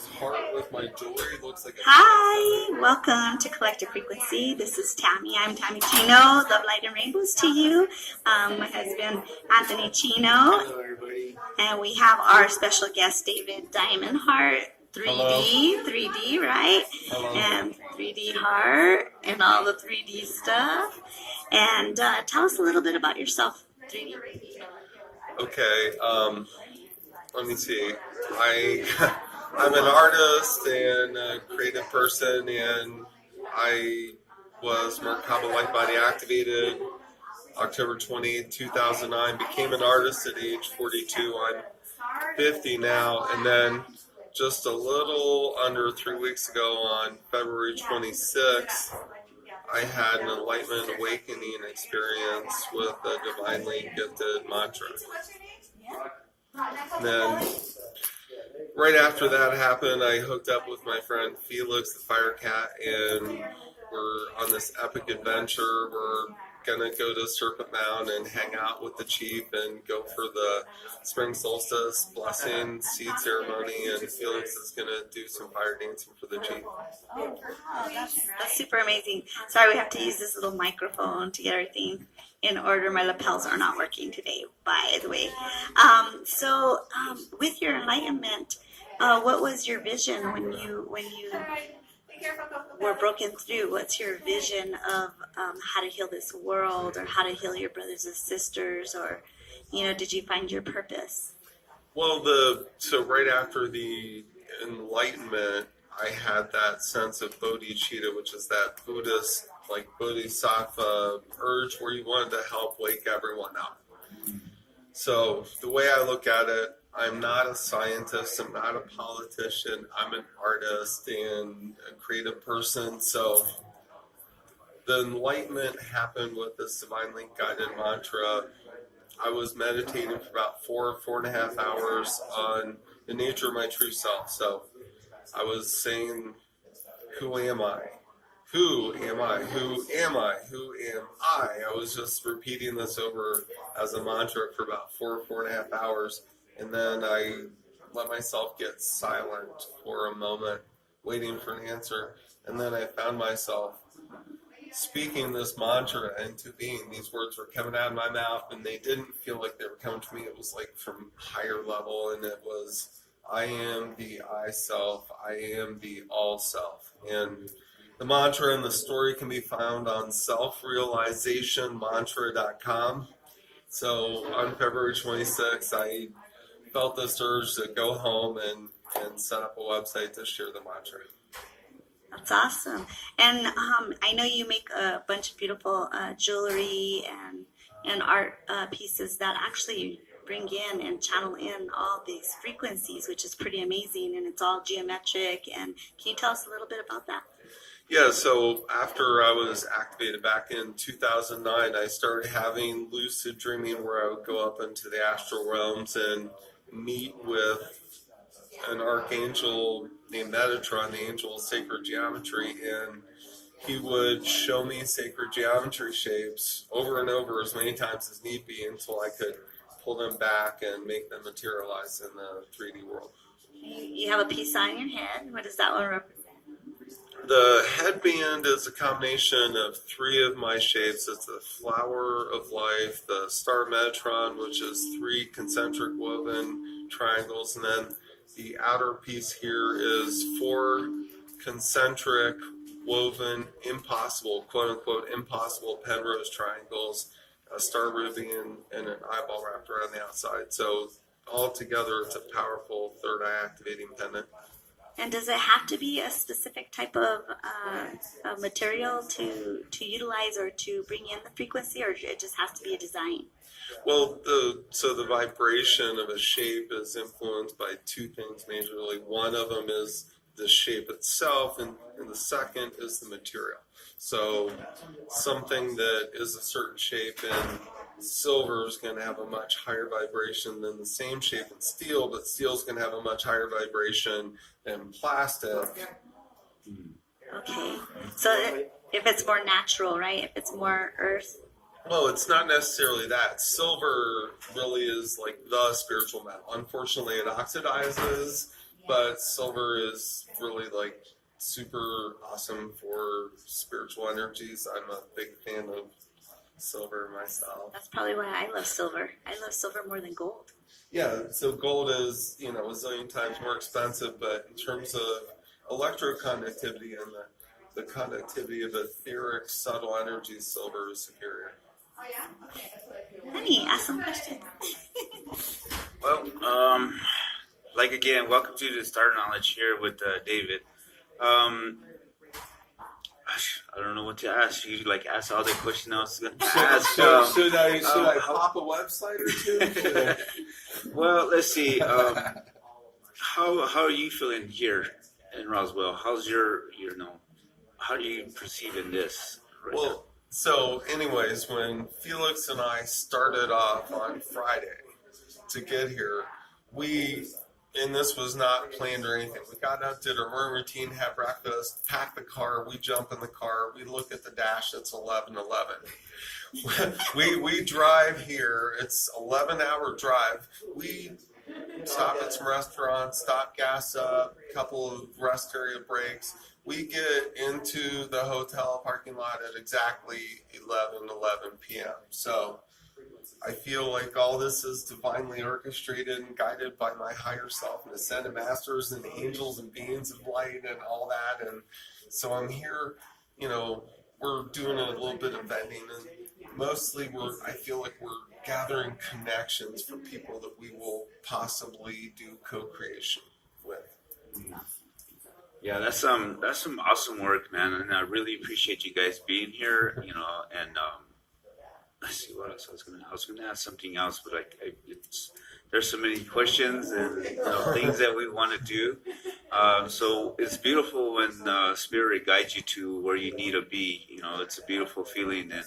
Heart with my jewelry looks like a... Hi, welcome to Collective Frequency. This is Tammy. I'm Tammy Chino. Love, light, and rainbows to you. My husband, Anthony Chino. Hello, everybody. And we have our special guest, David Diamond Heart. 3D, Hello. 3D, right? Hello. And 3D Heart and all the 3D stuff. And tell us a little bit about yourself, 3D. Okay, let me see. I'm an artist and a creative person, and I was Merkaba Light Body activated October 20th, 2009. Became an artist at age 42. I'm 50 now, and then just a little under 3 weeks ago on February 26th, I had an enlightenment awakening experience with a divinely gifted mantra. And then right after that happened, I hooked up with my friend Felix the Fire Cat, and we're on this epic adventure. We're gonna go to Serpent Mound and hang out with the chief and go for the spring solstice blessing seed ceremony, and Felix is gonna do some fire dancing for the chief. Oh, wow, that's super amazing. Sorry, we have to use this little microphone to get everything in order. My lapels are not working today, by the way. So, with your enlightenment, what was your vision when you were broken through? What's your vision of how to heal this world, or how to heal your brothers and sisters, or did you find your purpose? Well, so right after the enlightenment, I had that sense of bodhicitta, which is that Buddhist, like bodhisattva urge where you wanted to help wake everyone up. So the way I look at it, I'm not a scientist, I'm not a politician, I'm an artist and a creative person. So the enlightenment happened with this divinely guided mantra. I was meditating for about 4.5 hours on the nature of my true self. So I was saying, who am I? Who am I? Who am I? Who am I? I was just repeating this over as a mantra for about 4.5 hours. And then I let myself get silent for a moment, waiting for an answer. And then I found myself speaking this mantra into being. These words were coming out of my mouth, and they didn't feel like they were coming to me. It was like from higher level, and it was, I am the I self, I am the all self. And the mantra and the story can be found on selfrealizationmantra.com. So on February 26th, I felt this urge to go home and set up a website to share the mantra. That's awesome. And I know you make a bunch of beautiful jewelry and art pieces that actually bring in and channel in all these frequencies, which is pretty amazing, and it's all geometric. And can you tell us a little bit about that? Yeah, so after I was activated back in 2009, I started having lucid dreaming where I would go up into the astral realms and meet with an archangel named Metatron, the angel of sacred geometry, and he would show me sacred geometry shapes over and over as many times as need be until I could pull them back and make them materialize in the 3D world. You have a piece on your head. What does that one represent? The headband is a combination of 3 of my shapes. It's the flower of life, the star Metatron, which is 3 concentric woven triangles, and then the outer piece here is 4 concentric woven impossible, quote-unquote, impossible Penrose triangles, a star ruby, and an eyeball wrapped around the outside. So all together, it's a powerful third eye activating pendant. And does it have to be a specific type of material to utilize or to bring in the frequency, or it just has to be a design? Well, the vibration of a shape is influenced by 2 things majorly. One of them is the shape itself, and the second is the material. So something that is a certain shape in silver is going to have a much higher vibration than the same shape in steel, but steel is going to have a much higher vibration than plastic. Okay, so if it's more natural, right? If it's more earth. Well, it's not necessarily that. Silver really is like the spiritual metal. Unfortunately, it oxidizes but silver is really like super awesome for spiritual energies. I'm a big fan of silver myself. That's probably why I love silver. I love silver more than gold. Yeah, so gold is, a zillion times more expensive, but in terms of electroconductivity and the conductivity of etheric subtle energies, silver is superior. Honey, ask some questions. Well, again, welcome to the Star Knowledge here with David. I don't know what to ask you. Ask all the questions I was going to ask. Should I pop a website or two? Well, let's see. How are you feeling here in Roswell? How's your how do you perceive in this right now? So anyways, when Felix and I started off on Friday to get here, and this was not planned or anything. We got up, did our morning routine, had breakfast, packed the car, we jump in the car, we look at the dash, it's 11:11. we drive here, it's 11-hour drive. We stop at some restaurants, stop gas up, a couple of rest area breaks. We get into the hotel parking lot at exactly 11 p.m. So I feel like all this is divinely orchestrated and guided by my higher self and ascended masters and angels and beings of light and all that. And so I'm here, we're doing a little bit of vending, and mostly I feel like we're gathering connections for people that we will possibly do co-creation with. Yeah, that's some awesome work, man, and I really appreciate you guys being here. And let's see what else I was gonna ask something else, but there's so many questions and things that we want to do. So it's beautiful when Spirit guides you to where you need to be. It's a beautiful feeling, and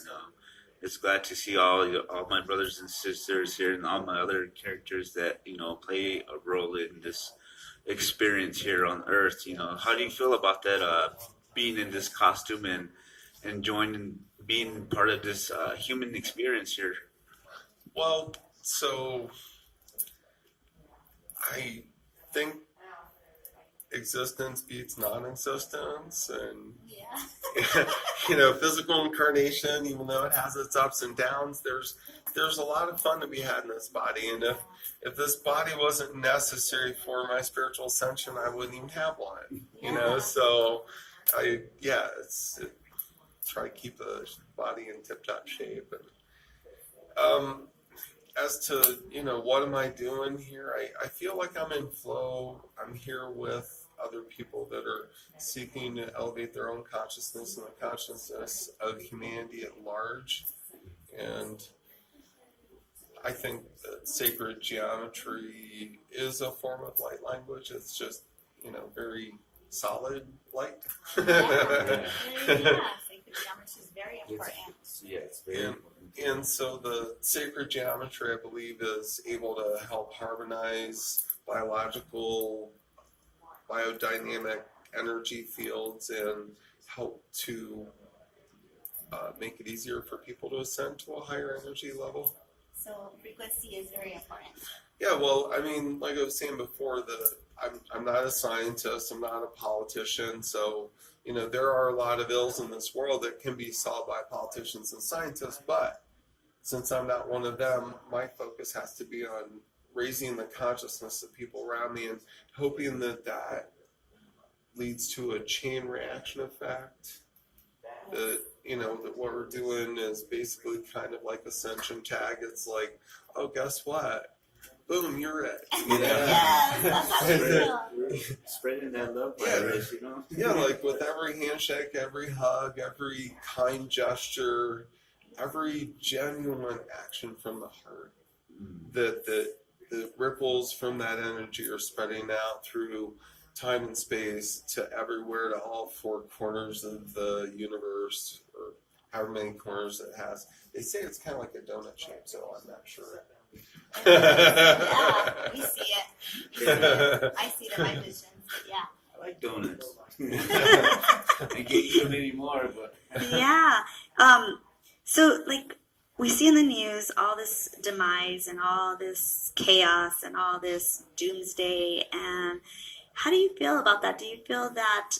it's glad to see all my brothers and sisters here and all my other characters that play a role in this experience here on Earth. How do you feel about that? Being in this costume and enjoying being part of this human experience here. Well, so I think existence beats non-existence, and physical incarnation, even though it has its ups and downs, there's a lot of fun to be had in this body. And if this body wasn't necessary for my spiritual ascension, I wouldn't even have one. So try to keep the body in tip-top shape. And as to what am I doing here, I feel like I'm in flow. I'm here with other people that are seeking to elevate their own consciousness and the consciousness of humanity at large. And I think that sacred geometry is a form of light language. It's just very solid light. Sacred geometry is very important. It's very important. And so the sacred geometry, I believe, is able to help harmonize biological, biodynamic energy fields and help to make it easier for people to ascend to a higher energy level. So frequency is very important. Yeah, well, I mean, like I was saying before, I'm not a scientist, I'm not a politician, so there are a lot of ills in this world that can be solved by politicians and scientists, but since I'm not one of them, my focus has to be on raising the consciousness of people around me and hoping that leads to a chain reaction effect. That that what we're doing is basically kind of like ascension tag. It's like, oh, guess what? Boom, you're it. Yes, that's how we feel. Spreading that love virus, Yeah, like with every handshake, every hug, every kind gesture, every genuine action from the heart, that the ripples from that energy are spreading out through time and space to everywhere, to all four corners of the universe, or however many corners it has. They say it's kind of like a donut shape, so I'm not sure. Yeah, we see it. I see it in my visions. Yeah. I like donuts. I can't eat them anymore, but Yeah. So we see in the news all this demise and all this chaos and all this doomsday, and How do you feel about that? Do you feel that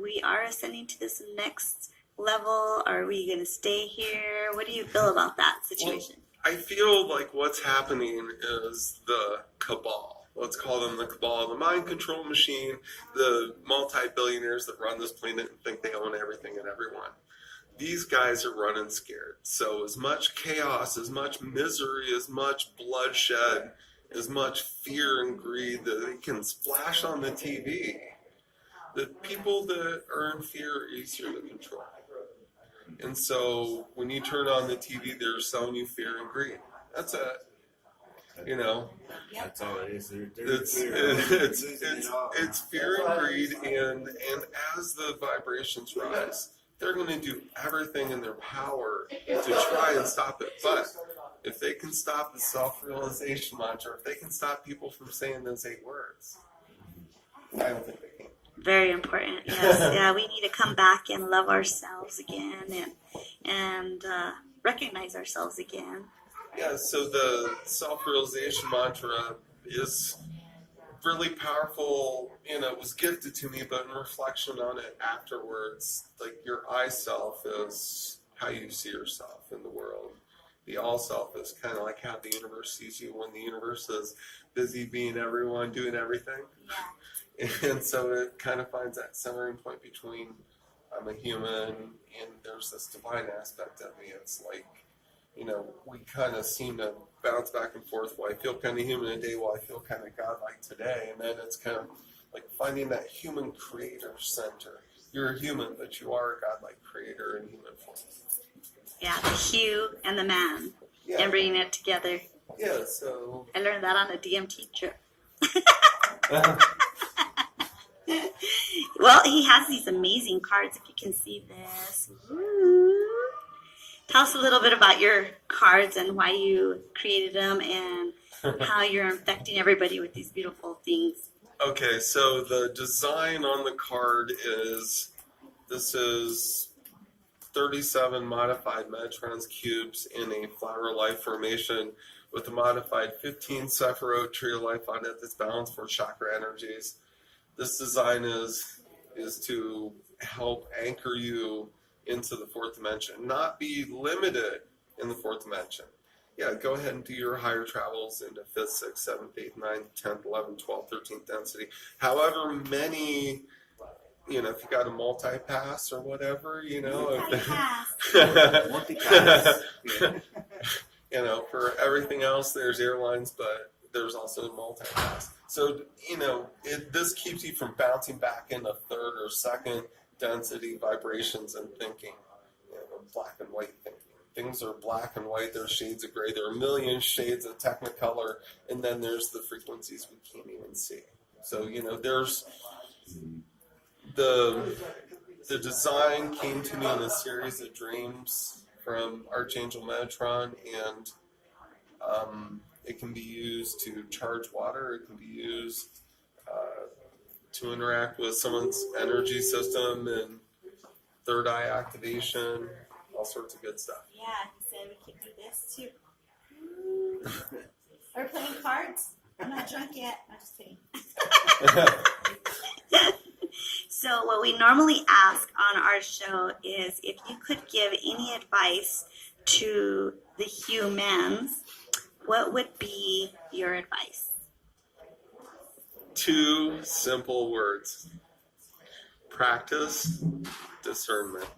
we are ascending to this next level? Are we going to stay here? What do you feel about that situation? Well, I feel like what's happening is the cabal. Let's call them the cabal, the mind control machine, the multi-billionaires that run this planet and think they own everything and everyone. These guys are running scared. So as much chaos, as much misery, as much bloodshed, as much fear and greed that they can splash on the TV, the people that are in fear are easier to control. And so when you turn on the TV, they're selling you fear and greed. That's it. You know, That's all it is. it's fear and greed, and as the vibrations rise, they're going to do everything in their power to try and stop it. But if they can stop the self-realization mantra, if they can stop people from saying those 8 words, I don't think they can. Very important. Yes. Yeah, we need to come back and love ourselves again and recognize ourselves again. Yeah, so the self-realization mantra is really powerful. You know, it was gifted to me, but in reflection on it afterwards, like your I self is how you see yourself in the world. The all self is kind of like how the universe sees you when the universe is busy being everyone, doing everything. And so it kind of finds that centering point between I'm a human and there's this divine aspect of me. It's like, you know, we kind of seem to bounce back and forth. Well, I feel kind of human today, while I feel kind of godlike today. And then it's kind of like finding that human creator center. You're a human, but you are a godlike creator in human form. Yeah, the hue and the man, and bringing it together. Yeah, so... I learned that on a DMT trip. Well, he has these amazing cards, if you can see this. Ooh. Tell us a little bit about your cards and why you created them and how you're infecting everybody with these beautiful things. Okay, so the design on the card is, this is 37 modified Metatron's cubes in a flower life formation with a modified 15 Sephiroth tree of life on it that's balanced for chakra energies. This design is to help anchor you into the 4th dimension, not be limited in the 4th dimension. Yeah, go ahead and do your higher travels into 5th, 6th, 7th, 8th, 9th, 10th, 11th, 12th, 13th density. However many, you know, if you got a multi-pass or whatever, you know. Multi-pass. You know, for everything else, there's airlines, but there's also multi-pass. So, you know, this keeps you from bouncing back into 3rd or 2nd density vibrations and thinking, you know, black and white thinking. Things are black and white, there's shades of gray, there are a million shades of technicolor, and then there's the frequencies we can't even see. So, you know, there's the design came to me in a series of dreams from Archangel Metatron, and it can be used to charge water, it can be used to interact with someone's energy system and 3rd eye activation, all sorts of good stuff. Yeah, he said we could do this too. We're playing cards. I'm not drunk yet. I'm just kidding. So what we normally ask on our show is if you could give any advice to the humans, what would be your advice? 2 simple words. Practice discernment.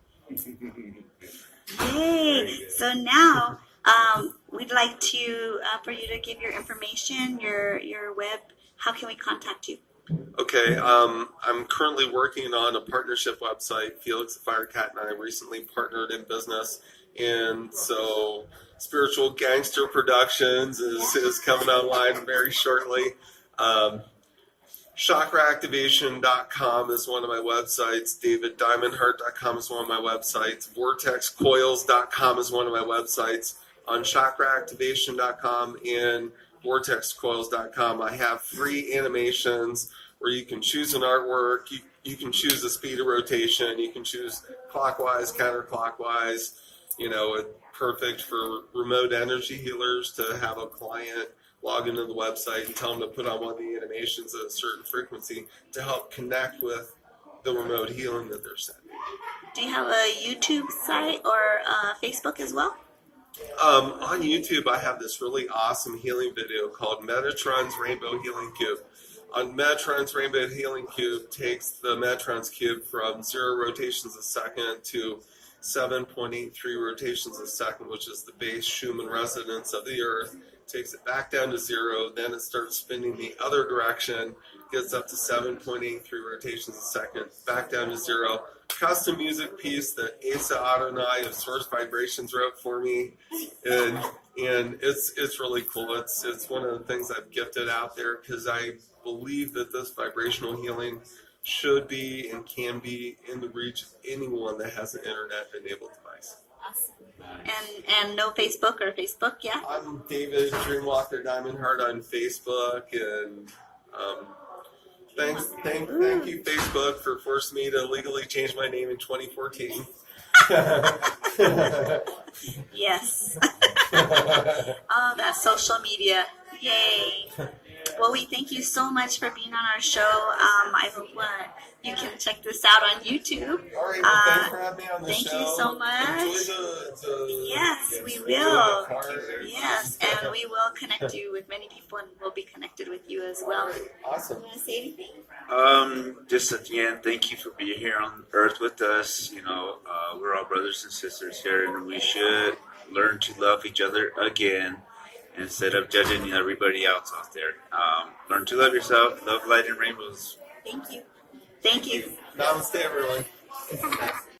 Yay! So now we'd like to for you to give your information, your web. How can we contact you? Okay, I'm currently working on a partnership website. Felix the Firecat and I recently partnered in business, and so Spiritual Gangster Productions is coming online very shortly. ChakraActivation.com is one of my websites. DavidDiamondHeart.com is one of my websites. VortexCoils.com is one of my websites. On ChakraActivation.com and VortexCoils.com, I have free animations where you can choose an artwork. You can choose the speed of rotation. You can choose clockwise, counterclockwise. You know, it's perfect for remote energy healers to have a client log into the website and tell them to put on one of the animations at a certain frequency to help connect with the remote healing that they're sending. Do you have a YouTube site or Facebook as well? On YouTube, I have this really awesome healing video called Metatron's Rainbow Healing Cube. On Metatron's Rainbow Healing Cube takes the Metatron's cube from 0 rotations a second to 7.83 rotations a second, which is the base Schumann resonance of the Earth. Takes it back down to 0, then it starts spinning the other direction, gets up to 7.83 rotations a second, back down to 0. Custom music piece that Asa Adonai of Source Vibrations wrote for me, and it's really cool. It's one of the things I've gifted out there because I believe that this vibrational healing should be and can be in the reach of anyone that has an internet-enabled device. Awesome. And no Facebook or Facebook, yeah? I'm David Dreamwalker Diamond Heart on Facebook, and thank you Facebook for forcing me to legally change my name in 2014. Yes. Oh, that's social media. Yay. Well, we thank you so much for being on our show. I hope you can check this out on YouTube. All right, well, thanks for having me on the Thank show. you so much. Enjoy Yes, we enjoy will. the car. Yes, and we will connect you with many people, and we'll be connected with you as well. Awesome. You want to say anything? Just at the end, thank you for being here on Earth with us. You know, we're all brothers and sisters here, and we should learn to love each other again instead of judging everybody else out there. Learn to love yourself, love light and rainbows. Thank you. Thank you. Namaste, everyone.